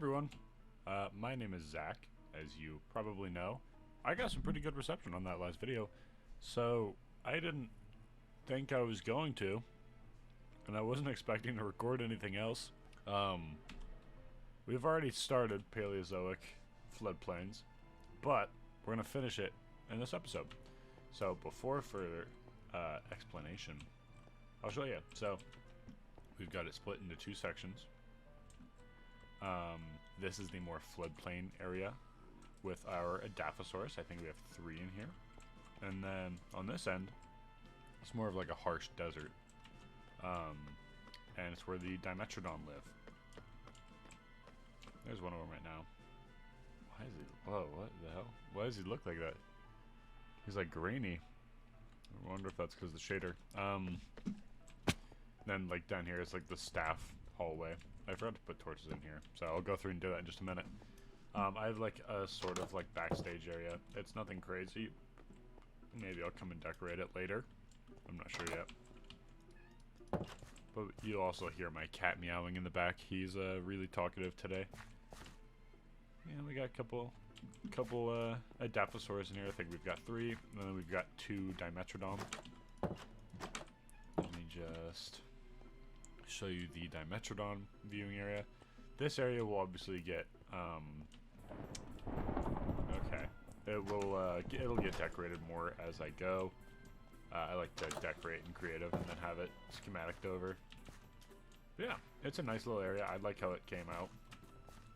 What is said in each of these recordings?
everyone, my name is Zach, as you probably know. I got some pretty good reception on that last video, so I didn't think I was going to, and I wasn't expecting to record anything else. We've already started Paleozoic Floodplains, but we're going to finish it in this episode. So before further explanation, I'll show you. So we've got it split into two sections. This is the more floodplain area with our Dinosaurs. I think we have 3 in here. And then on this end, it's more of like a harsh desert. And it's where the Dimetrodon live. There's one of them right now. Why is he? Whoa, what the hell? Why does he look like that? He's like grainy. I wonder if that's because of the shader. Then like down here is like the staff hallway. I forgot to put torches in here, so I'll go through and do that in just a minute. I have like a sort of like backstage area. It's nothing crazy. Maybe I'll come and decorate it later. I'm not sure yet. But you'll also hear my cat meowing in the back. He's really talkative today. Yeah, we got a couple Adaptosaurs in here. I think we've got 3, and then we've got 2 Dimetrodon. Let me just show you the Dimetrodon viewing area. This area will obviously get okay. It'll get decorated more as I go. I like to decorate in creative and then have it schematiced over. But yeah, it's a nice little area. I like how it came out.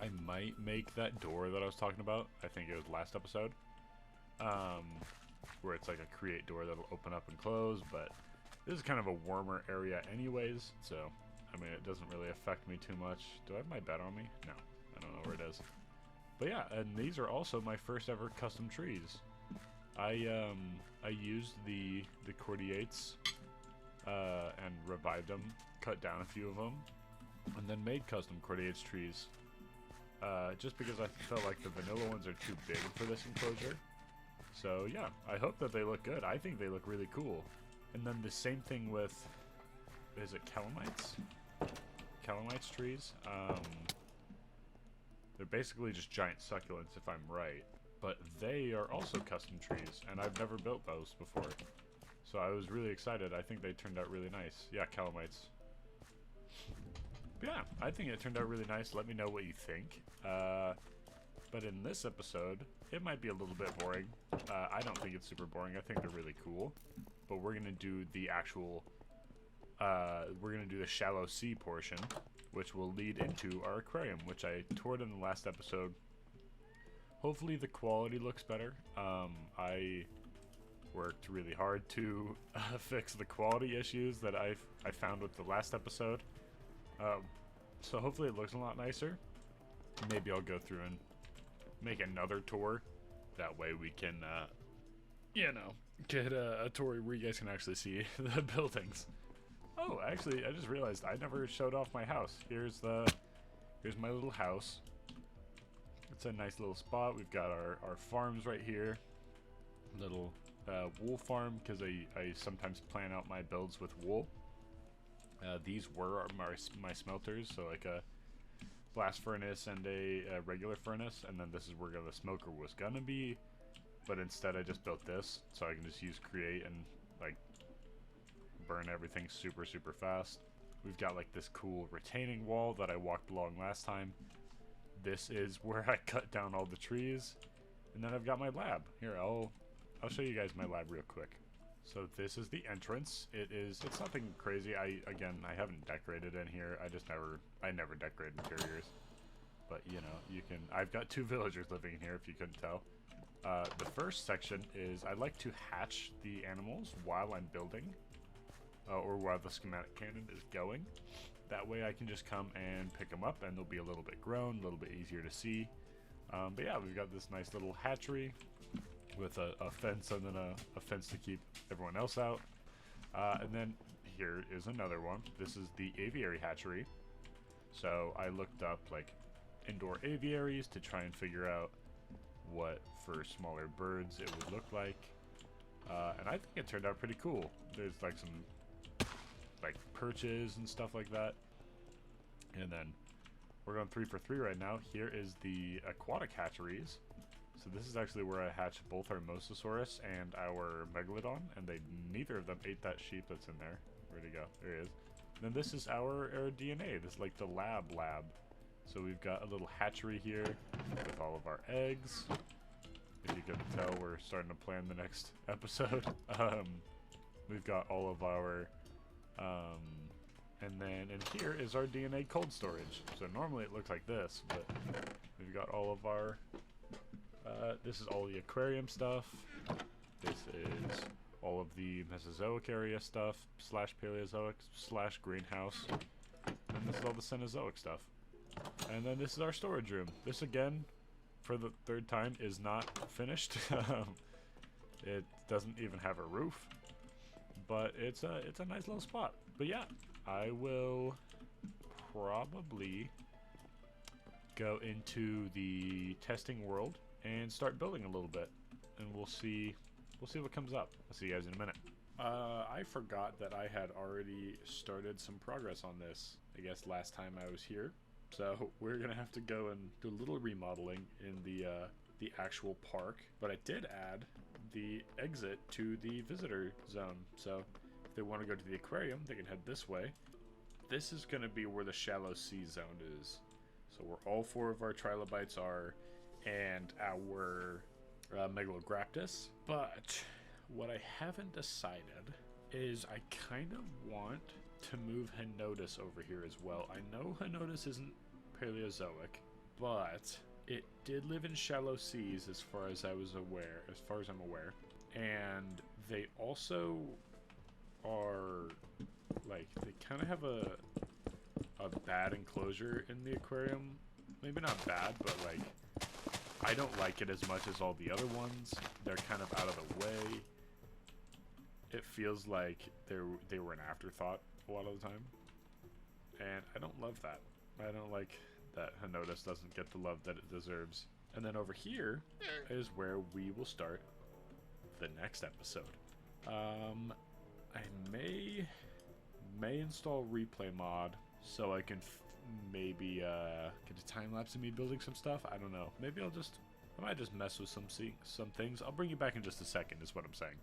I might make that door that I was talking about. I think it was last episode. Where it's like a create door that'll open up and close, but this is kind of a warmer area anyways, so I mean, it doesn't really affect me too much. Do I have my bed on me? No, I don't know where it is. But yeah, and these are also my first ever custom trees. I used the Cordiates and revived them, cut down a few of them, and then made custom Cordiates trees. Just because I felt like the vanilla ones are too big for this enclosure. So yeah, I hope that they look good. I think they look really cool. And then the same thing with, is it Calamites? Calamites trees. They're basically just giant succulents if I'm right. But they are also custom trees, and I've never built those before. So I was really excited. I think they turned out really nice. Yeah, Calamites. But yeah, I think it turned out really nice. Let me know what you think. But in this episode, it might be a little bit boring. I don't think it's super boring. I think they're really cool. But we're going to do the actual... we're going to do the shallow sea portion, which will lead into our aquarium, which I toured in the last episode. Hopefully the quality looks better. I worked really hard to fix the quality issues that I found with the last episode. So hopefully it looks a lot nicer. Maybe I'll go through and make another tour. That way we can, you know, get a tour where you guys can actually see the buildings. Oh, actually, I just realized I never showed off my house. Here's my little house. It's a nice little spot. We've got our farms right here. Little wool farm, because I sometimes plan out my builds with wool. These were my smelters, so like a blast furnace and a regular furnace, and then this is where the smoker was gonna be, but instead I just built this, so I can just use create and like burn everything super fast. We've got like this cool retaining wall that I walked along last time. This is where I cut down all the trees, and then I've got my lab. Here, I'll show you guys my lab real quick. So this is the entrance. It's nothing crazy. I haven't decorated in here. I never decorate interiors. But you know, you can. I've got 2 villagers living in here if you couldn't tell. The first section is I like to hatch the animals while I'm building, or while the schematic cannon is going. That way I can just come and pick them up and they'll be a little bit grown, a little bit easier to see. But yeah, we've got this nice little hatchery with a fence and then a fence to keep everyone else out. And then here is another one. This is the aviary hatchery. So I looked up like indoor aviaries to try and figure out what for smaller birds it would look like. And I think it turned out pretty cool. There's like some like perches and stuff like that. And then we're going 3 for 3 right now. Here is the aquatic hatcheries. So this is actually where I hatched both our Mosasaurus and our Megalodon, and neither of them ate that sheep that's in there. Where'd he go? There he is. And then this is our DNA. This is like the lab. So we've got a little hatchery here with all of our eggs. If you can tell, we're starting to plan the next episode. We've got all of our, and then in here is our DNA cold storage. So normally it looks like this, but we've got all of our, this is all the aquarium stuff. This is all of the Mesozoic area stuff, / Paleozoic / greenhouse. And this is all the Cenozoic stuff. And then this is our storage room. This again, for the 3rd time, is not finished. It doesn't even have a roof, but it's a nice little spot. But yeah, I will probably go into the testing world and start building a little bit, and we'll see what comes up. I'll see you guys in a minute. I forgot that I had already started some progress on this, I guess last time I was here. So we're gonna have to go and do a little remodeling in the actual park. But I did add the exit to the visitor zone. So if they want to go to the aquarium, they can head this way. This is gonna be where the shallow sea zone is. So where all 4 of our trilobites are, and our Megalograptus. But what I haven't decided is I kind of want to move Henodus over here as well. I know Henodus isn't Paleozoic, but it did live in shallow seas as far as I'm aware. And they also are, like, they kind of have a bad enclosure in the aquarium. Maybe not bad, but like, I don't like it as much as all the other ones. They're kind of out of the way. It feels like they were an afterthought a lot of the time, and I don't love that. I don't like that Henodus doesn't get the love that it deserves. And then over here is where we will start the next episode. I may install replay mod so I can maybe get a time lapse of me building some stuff. I don't know. Maybe I might just mess with some things. I'll bring you back in just a second, is what I'm saying.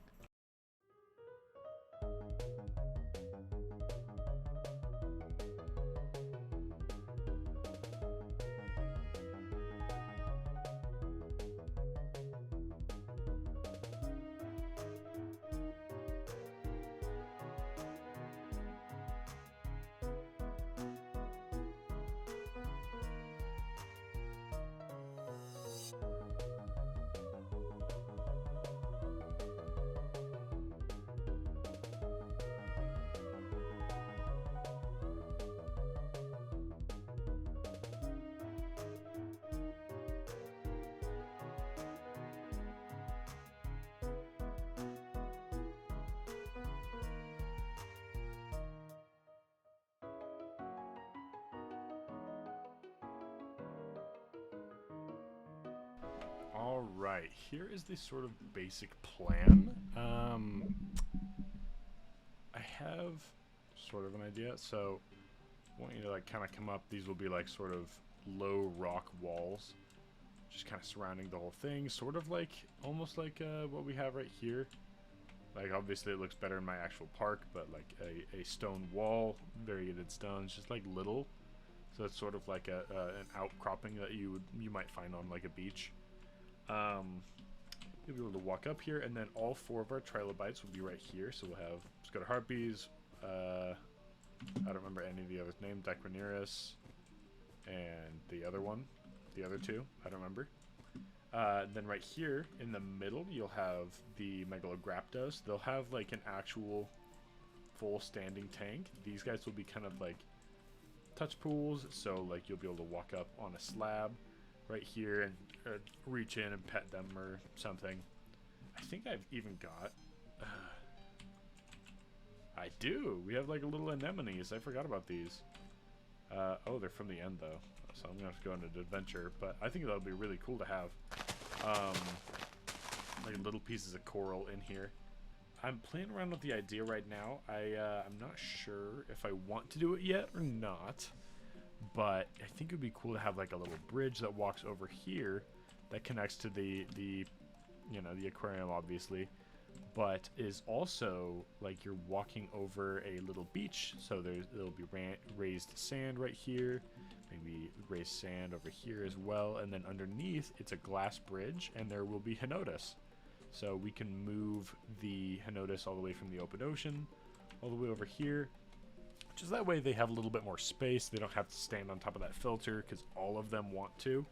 Alright, here is the sort of basic plan. I have sort of an idea, so I want you to like kind of come up. These will be like sort of low rock walls, just kind of surrounding the whole thing, sort of like, almost like what we have right here. Like, obviously it looks better in my actual park, but like a stone wall, variegated stones, just like little. So it's sort of like an outcropping that you might find on like a beach. You'll be able to walk up here, and then all 4 of our trilobites will be right here. So we'll have Scoda Harpies, I don't remember any of the others' name, Decorative, and the other 2, I don't remember. Then right here in the middle, you'll have the Megalograptos. They'll have like an actual full standing tank. These guys will be kind of like touch pools, so like you'll be able to walk up on a slab right here and reach in and pet them or something. I think I've even got I do. We have like a little anemones. I forgot about these. Oh, they're from the end though, so I'm gonna have to go on an adventure, but I think that would be really cool to have like little pieces of coral in here. I'm playing around with the idea right now. I'm not sure if I want to do it yet or not, but I think it would be cool to have like a little bridge that walks over here that connects to the the aquarium, obviously, but is also like you're walking over a little beach. So there'll be raised sand right here, maybe raised sand over here as well, and then underneath it's a glass bridge, and there will be Henodus. So we can move the Henodus all the way from the open ocean all the way over here. Just that way they have a little bit more space. They don't have to stand on top of that filter because all of them want to.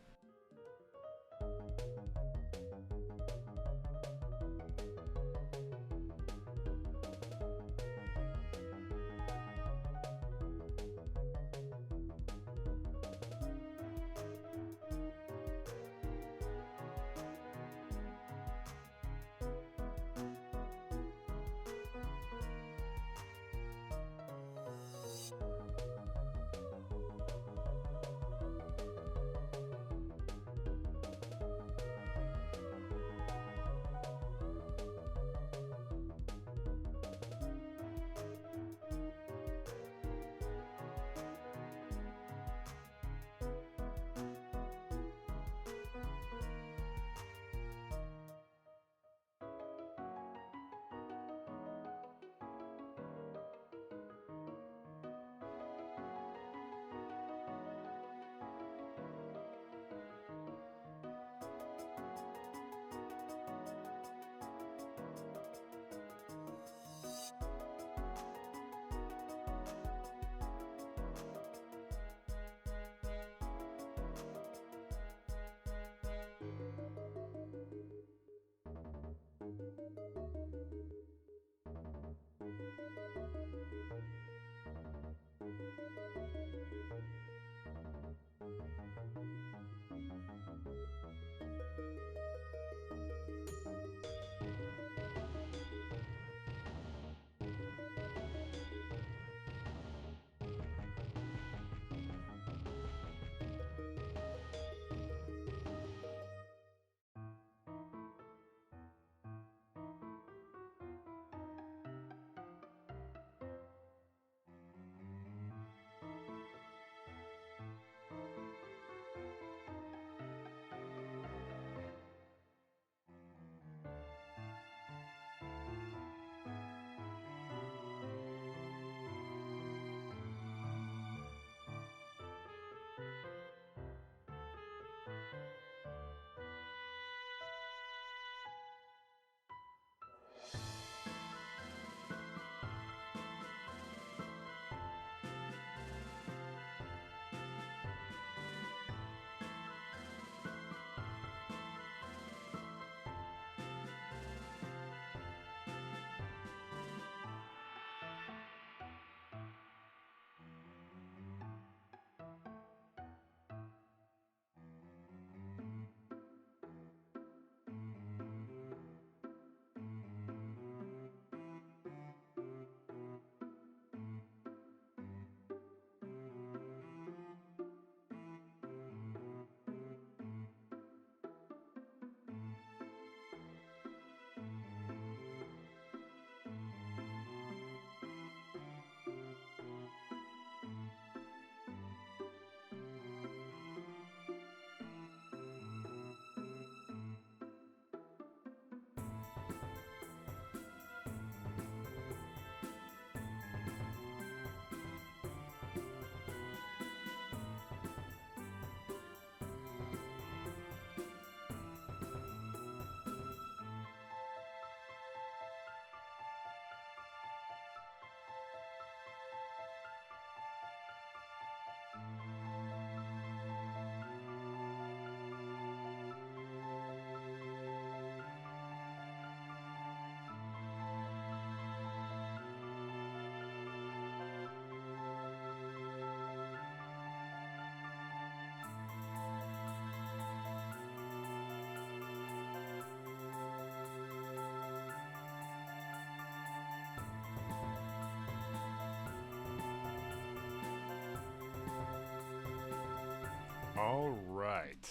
All right.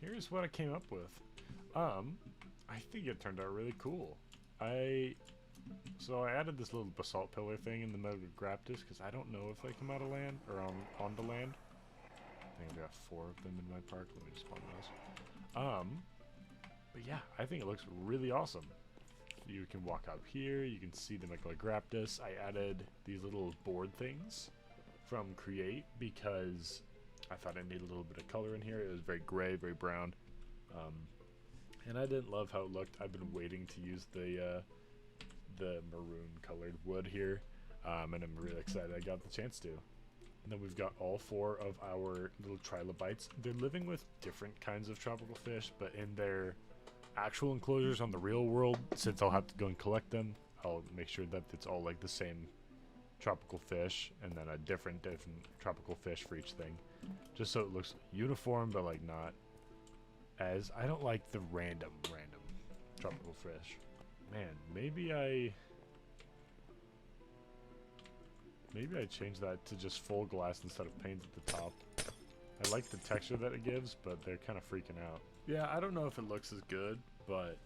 Here's what I came up with. I think it turned out really cool. I So I added this little basalt pillar thing in the middle of Graptus because I don't know if they come out of land or onto land. I think I've got 4 of them in my park. Let me just spawn those. But yeah, I think it looks really awesome. You can walk up here. You can see the Graptus. I added these little board things from Create because I thought I needed a little bit of color in here. It was very gray, very brown. And I didn't love how it looked. I've been waiting to use the maroon colored wood here, and I'm really excited I got the chance to. And then we've got all 4 of our little trilobites. They're living with different kinds of tropical fish, but in their actual enclosures on the real world, since I'll have to go and collect them, I'll make sure that it's all like the same tropical fish, and then a different tropical fish for each thing, just so it looks uniform, but like not as, I don't like the random tropical fish. Man, maybe I change that to just full glass instead of panes at the top. I like the texture that it gives, but they're kind of freaking out. Yeah, I don't know if it looks as good, but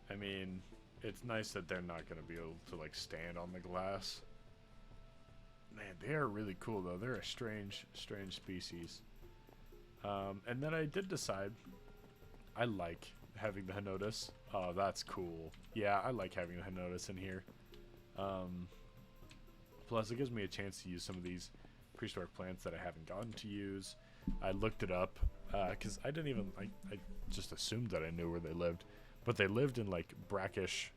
I mean, it's nice that they're not going to be able to like stand on the glass. Man, they are really cool though. They're a strange species. And then I did decide I like having the Henodus. Oh, that's cool. Yeah, I like having the Henodus in here. Plus, it gives me a chance to use some of these prehistoric plants that I haven't gotten to use. I looked it up because I didn't even, I just assumed that I knew where they lived. But they lived in like brackish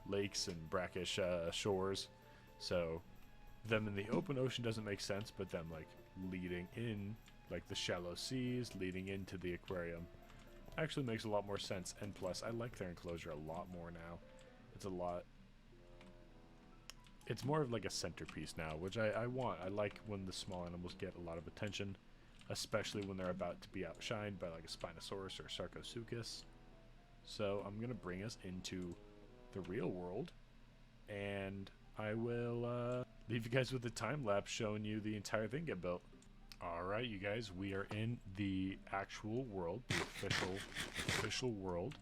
lakes and brackish shores. So them in the open ocean doesn't make sense, but them like leading in like the shallow seas, leading into the aquarium, actually makes a lot more sense. And plus, I like their enclosure a lot more now. It's more of like a centerpiece now, which I want. I like when the small animals get a lot of attention, especially when they're about to be outshined by like a Spinosaurus or a Sarcosuchus. So I'm going to bring us into the real world, and I will leave you guys with a time lapse showing you the entire thing get built. Alright, you guys, we are in the actual world, the official world.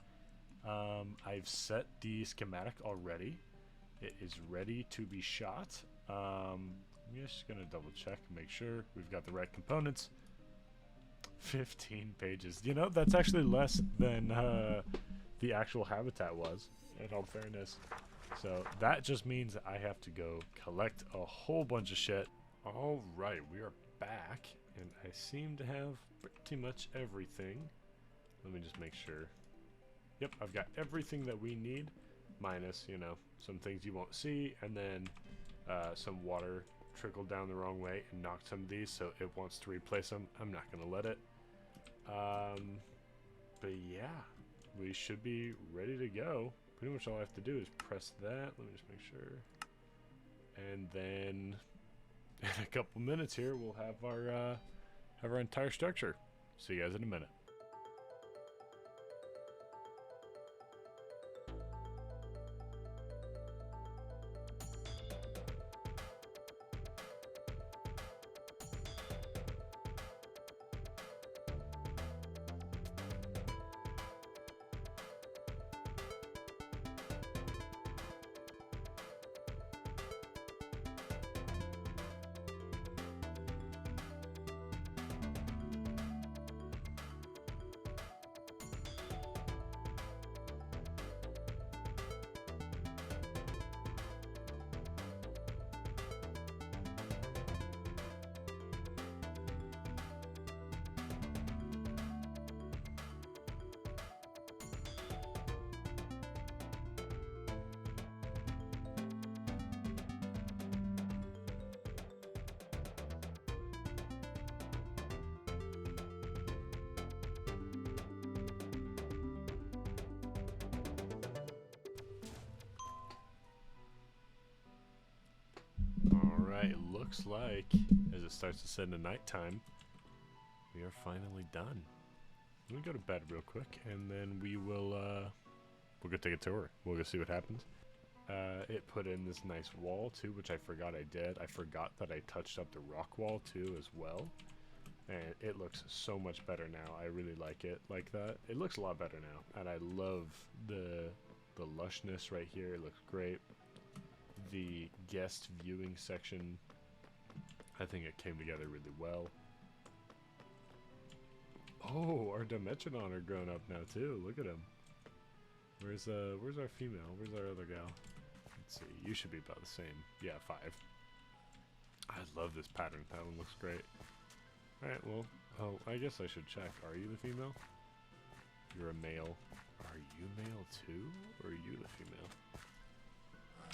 I've set the schematic already. It is ready to be shot. I'm just going to double check and make sure we've got the right components. 15 pages. You know, that's actually less than the actual habitat was, in all fairness. So that just means I have to go collect a whole bunch of shit. Alright, we are back, and I seem to have pretty much everything. Let me just make sure. Yep, I've got everything that we need, minus, you know, some things you won't see, and then some water trickled down the wrong way and knocked some of these, so it wants to replace them. I'm not going to let it. But yeah, we should be ready to go. Pretty much all I have to do is press that. Let me just make sure. And then in a couple minutes here, we'll have our entire structure. See you guys in a minute. Alright, it looks like, as it starts to set into nighttime, we are finally done. Let me go to bed real quick, and then we'll go take a tour. We'll go see what happens. It put in this nice wall, too, which I forgot I did. I forgot that I touched up the rock wall, too, as well. And it looks so much better now. I really like it like that. It looks a lot better now, and I love the the lushness right here looks great. The guest viewing section, I think it came together really well. Oh, our Dimensionon are grown up now too. Look at him. Where's our female? Where's our other gal? Let's see. You should be about the same. Yeah, 5. I love this pattern. That one looks great. All right. Well, oh, I guess I should check. Are you the female? You're a male. Are you male too, or are you the female?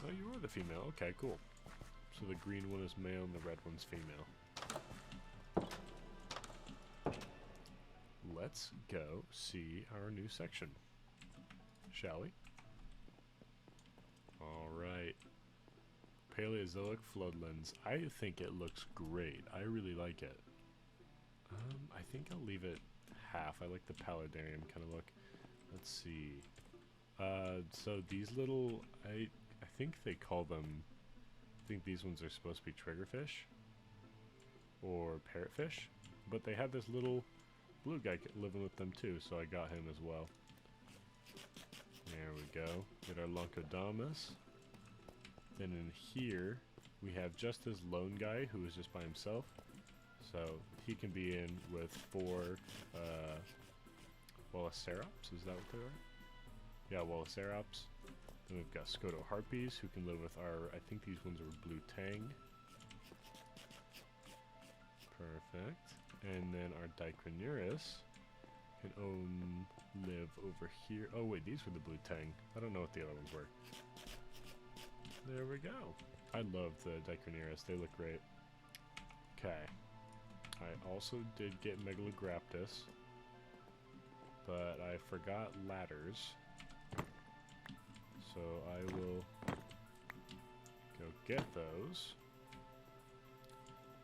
Oh, you are the female. Okay, cool. So the green one is male and the red one's female. Let's go see our new section, shall we? Alright. Paleozoic Floodlands. I think it looks great. I really like it. I think I'll leave it half. I like the paludarium kind of look. Let's see. So these little... I think they call them... I think these ones are supposed to be triggerfish. Or parrotfish. But they had this little... blue guy living with them too, so I got him as well. There we go. Get our Loncodamus. Then in here, we have just this lone guy who is just by himself. So he can be in with 4 Wallaceraps, is that what they are? Yeah, Wallaceraps. Then we've got Scotoharpies who can live with our, I think these ones are blue tang. Perfect. And then our Dicronurus can live over here. Oh wait, these were the blue tang. I don't know what the other ones were. There we go. I love the Dicronurus. They look great. Okay. I also did get Megalograptus, but I forgot ladders. So I will go get those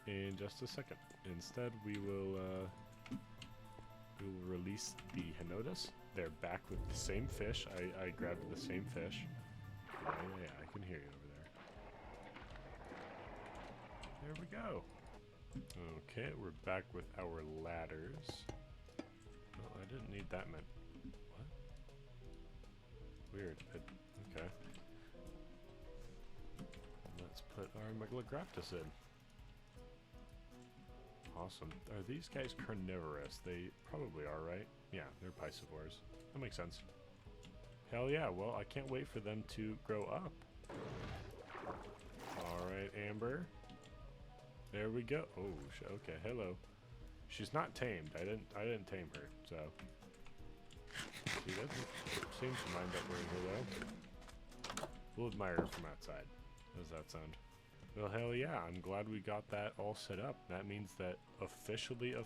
in just a second. Instead, we will release the Henodus. They're back with the same fish. I grabbed the same fish. Yeah, I can hear you over there. There we go. Okay, we're back with our ladders. Oh, I didn't need that many. What? Weird. Okay. Let's put our Megalograptus in. Awesome. Are these guys carnivorous? They probably are, right? Yeah, they're piscivores. That makes sense. Hell yeah, well, I can't wait for them to grow up. Alright, Amber. There we go. Oh, okay, hello. She's not tamed. I didn't tame her, so. She doesn't seem to mind that we're here, though. We'll admire her from outside. How does that sound? Well, hell yeah, I'm glad we got that all set up. That means that officially,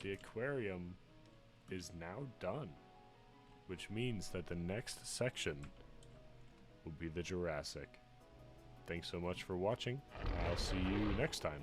the aquarium is now done. Which means that the next section will be the Jurassic. Thanks so much for watching. I'll see you next time.